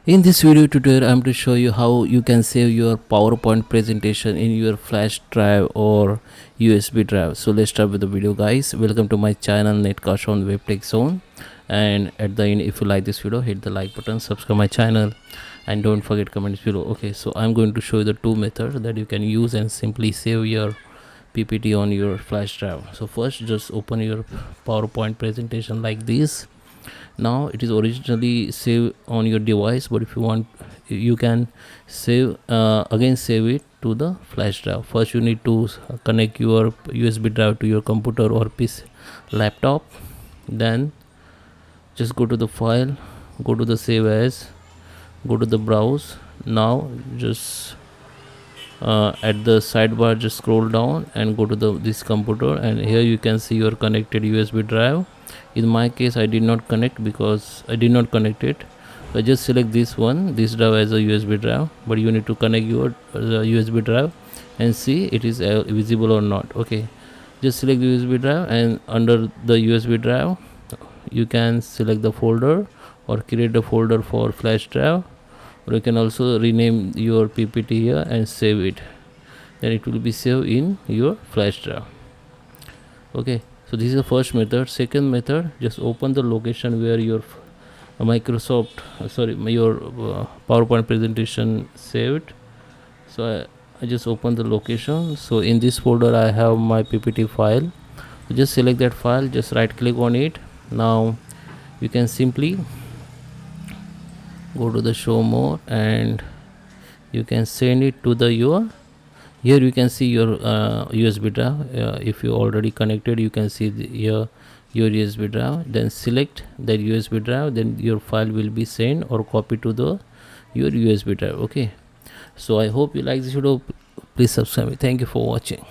In this video tutorial, I'm to show you how you can save your PowerPoint presentation in your flash drive or USB drive. So let's start with the video, guys. Welcome to my channel Netcast on Web Tech Zone. And at the end, if you like this video, hit the like button, subscribe my channel, and don't forget comments below. Okay, so I'm going to show you the two methods that you can use and simply save your PPT on your flash drive. So first, just open your PowerPoint presentation like this. Now it is originally saved on your device, but if you want, you can save again save it to the flash drive. First you need to connect your USB drive to your computer or PC laptop. Then just go to the file, go to the save as, go to the browse. Now just at the sidebar, just scroll down and go to this computer, and here you can see your connected USB drive. In my case, I did not connect because I did not connect it. So I just select this drive as a USB drive, but you need to connect your USB drive and see it is visible or not. Okay, just select the USB drive, and under the USB drive you can select the folder or create a folder for flash drive, or you can also rename your PPT here and save it. Then it will be saved in your flash drive. Okay, so this is the first method. Second method, just open the location where your your PowerPoint presentation saved. So I just open the location. So in this folder I have my PPT file. So just select that file, just right click on it. Now you can simply go to the show more, and you can send it to the your. Here you can see your USB drive. If you already connected, you can see your USB drive. Then select that USB drive, then your file will be sent or copied to the your USB drive. Okay, so I hope you like this video. Please subscribe me. Thank you for watching.